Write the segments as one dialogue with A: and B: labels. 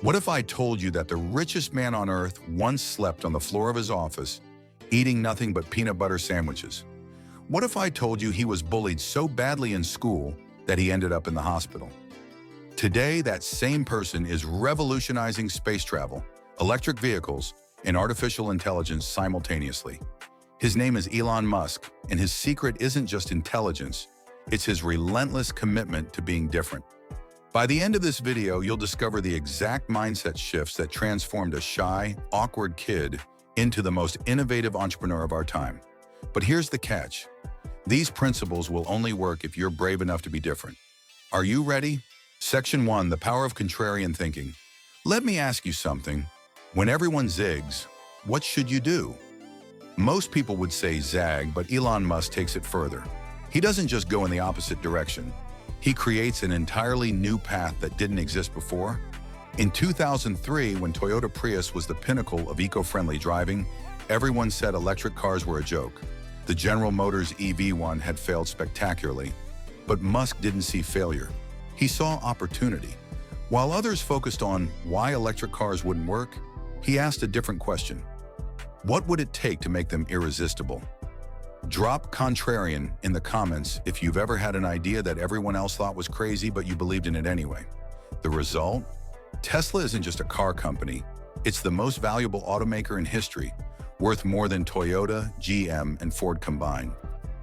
A: What if I told you that the richest man on earth once slept on the floor of his office, eating nothing but peanut butter sandwiches? What if I told you he was bullied so badly in school that he ended up in the hospital? Today, that same person is revolutionizing space travel, electric vehicles, and artificial intelligence simultaneously. His name is Elon Musk, and his secret isn't just intelligence, it's his relentless commitment to being different. By the end of this video, you'll discover the exact mindset shifts that transformed a shy, awkward kid into the most innovative entrepreneur of our time. But here's the catch. These principles will only work if you're brave enough to be different. Are you ready? Section 1, the power of contrarian thinking. Let me ask you something. When everyone zigs, what should you do? Most people would say zag, but Elon Musk takes it further. He doesn't just go in the opposite direction. He creates an entirely new path that didn't exist before. In 2003, when Toyota Prius was the pinnacle of eco-friendly driving, everyone said electric cars were a joke. The General Motors EV1 had failed spectacularly, but Musk didn't see failure. He saw opportunity. While others focused on why electric cars wouldn't work, he asked a different question. What would it take to make them irresistible? Drop contrarian in the comments if you've ever had an idea that everyone else thought was crazy but you believed in it anyway. The result? Tesla isn't just a car company. It's the most valuable automaker in history, worth more than Toyota, GM, and Ford combined.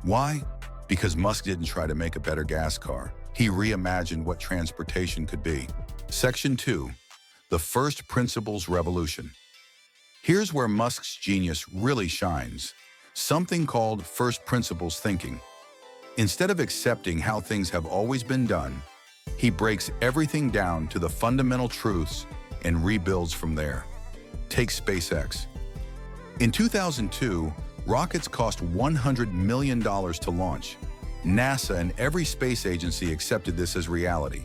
A: Why? Because Musk didn't try to make a better gas car. He reimagined what transportation could be. Section 2, the first principles revolution. Here's where Musk's genius really shines. Something called first principles thinking. Instead of accepting how things have always been done, he breaks everything down to the fundamental truths and rebuilds from there. Take SpaceX. In 2002, rockets cost $100 million to launch. NASA and every space agency accepted this as reality.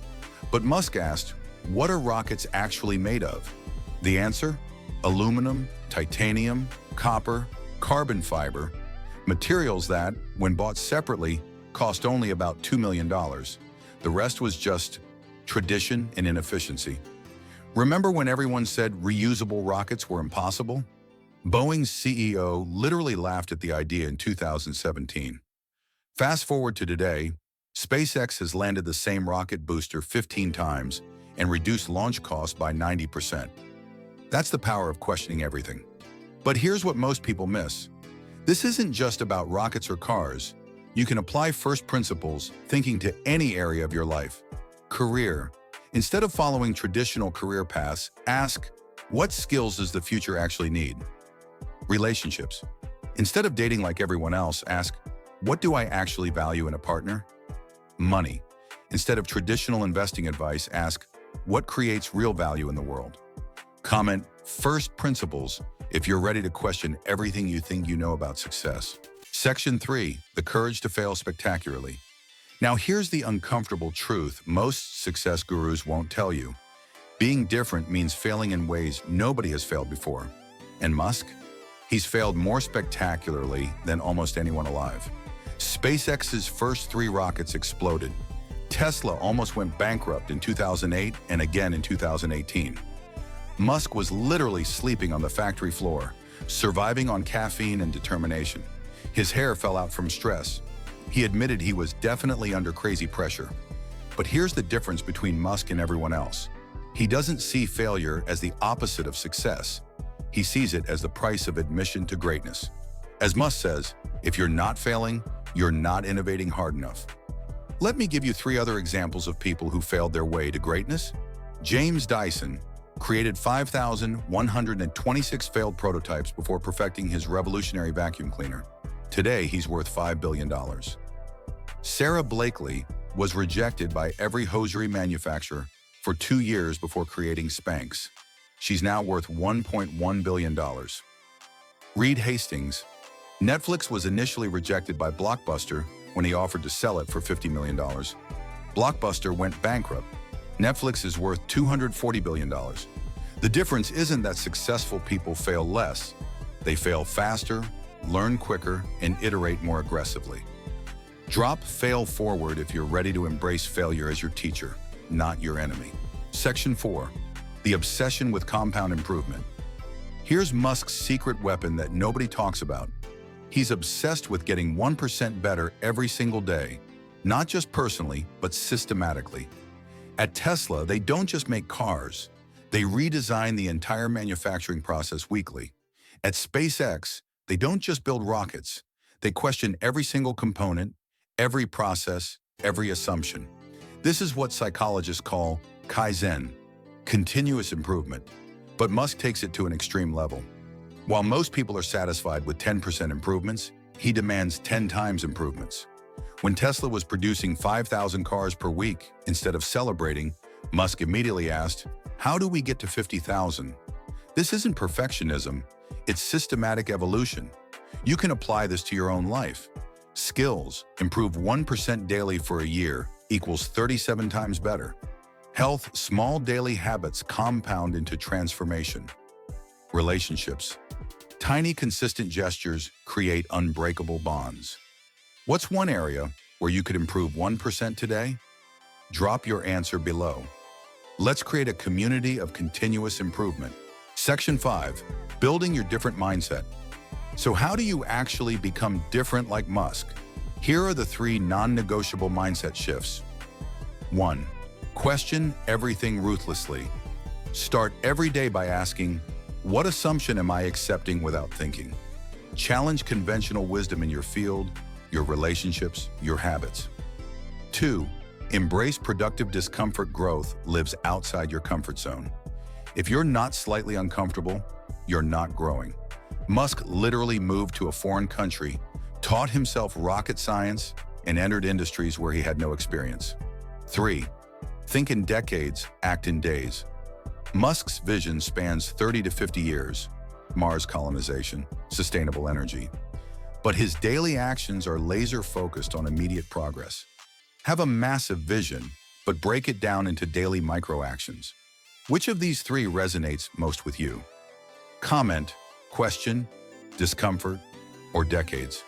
A: But Musk asked, what are rockets actually made of? The answer? Aluminum, titanium, copper, carbon fiber, materials that, when bought separately, cost only about $2 million. The rest was just tradition and inefficiency. Remember when everyone said reusable rockets were impossible? Boeing's CEO literally laughed at the idea in 2017. Fast forward to today, SpaceX has landed the same rocket booster 15 times and reduced launch costs by 90%. That's the power of questioning everything. But here's what most people miss. This isn't just about rockets or cars. You can apply first principles thinking to any area of your life. Career. Instead of following traditional career paths, ask, what skills does the future actually need? Relationships. Instead of dating like everyone else, ask, what do I actually value in a partner? Money. Instead of traditional investing advice, ask, what creates real value in the world? Comment first principles if you're ready to question everything you think you know about success. Section 3, the courage to fail spectacularly. Now here's the uncomfortable truth most success gurus won't tell you. Being different means failing in ways nobody has failed before. And Musk? He's failed more spectacularly than almost anyone alive. SpaceX's first 3 rockets exploded. Tesla almost went bankrupt in 2008 and again in 2018. Musk was literally sleeping on the factory floor, surviving on caffeine and determination. His hair fell out from stress. He admitted he was definitely under crazy pressure. But here's the difference between Musk and everyone else. He doesn't see failure as the opposite of success. He sees it as the price of admission to greatness. As Musk says, if you're not failing, you're not innovating hard enough. Let me give you 3 other examples of people who failed their way to greatness. James Dyson created 5,126 failed prototypes before perfecting his revolutionary vacuum cleaner. Today, he's worth $5 billion. Sarah Blakely was rejected by every hosiery manufacturer for 2 years before creating Spanx. She's now worth $1.1 billion. Reed Hastings. Netflix was initially rejected by Blockbuster when he offered to sell it for $50 million. Blockbuster went bankrupt. Netflix is worth $240 billion. The difference isn't that successful people fail less. They fail faster, learn quicker, and iterate more aggressively. Drop fail forward if you're ready to embrace failure as your teacher, not your enemy. Section 4. the obsession with compound improvement. Here's Musk's secret weapon that nobody talks about. He's obsessed with getting 1% better every single day, not just personally, but systematically. At Tesla, they don't just make cars. They redesign the entire manufacturing process weekly. At SpaceX, they don't just build rockets. They question every single component, every process, every assumption. This is what psychologists call Kaizen, continuous improvement. But Musk takes it to an extreme level. While most people are satisfied with 10% improvements, he demands 10 times improvements. When Tesla was producing 5,000 cars per week instead of celebrating, Musk immediately asked, "How do we get to 50,000? This isn't perfectionism, it's systematic evolution. You can apply this to your own life. Skills, improve 1% daily for a year equals 37 times better. Health, small daily habits compound into transformation. Relationships, tiny consistent gestures create unbreakable bonds." What's one area where you could improve 1% today? Drop your answer below. Let's create a community of continuous improvement. Section 5, building your different mindset. So how do you actually become different like Musk? Here are the 3 non-negotiable mindset shifts. 1. Question everything ruthlessly. Start every day by asking, what assumption am I accepting without thinking? Challenge conventional wisdom in your field, your relationships, your habits. 2. Embrace productive discomfort. Growth lives outside your comfort zone. If you're not slightly uncomfortable, you're not growing. Musk literally moved to a foreign country, taught himself rocket science, and entered industries where he had no experience. 3. Think in decades, act in days. Musk's vision spans 30 to 50 years, Mars colonization, sustainable energy. But his daily actions are laser-focused on immediate progress. Have a massive vision, but break it down into daily micro-actions. Which of these 3 resonates most with you? Comment, question, discomfort, or decades.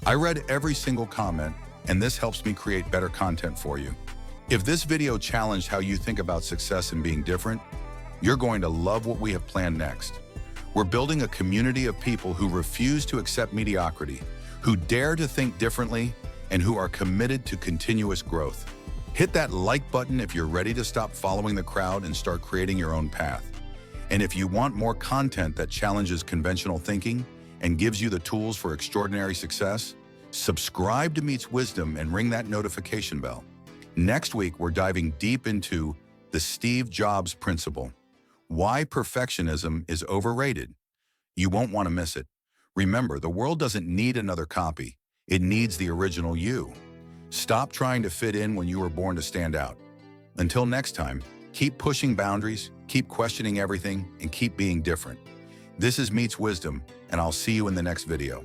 A: I read every single comment, and this helps me create better content for you. If this video challenged how you think about success and being different, you're going to love what we have planned next. We're building a community of people who refuse to accept mediocrity, who dare to think differently, and who are committed to continuous growth. Hit that like button if you're ready to stop following the crowd and start creating your own path. And if you want more content that challenges conventional thinking and gives you the tools for extraordinary success, subscribe to Meets Wisdom and ring that notification bell. Next week, we're diving deep into the Steve Jobs principle, why perfectionism is overrated. You won't want to miss it. Remember, the world doesn't need another copy. It needs the original you. Stop trying to fit in when you were born to stand out. Until next time, keep pushing boundaries, keep questioning everything, and keep being different. This is Meets Wisdom, and I'll see you in the next video.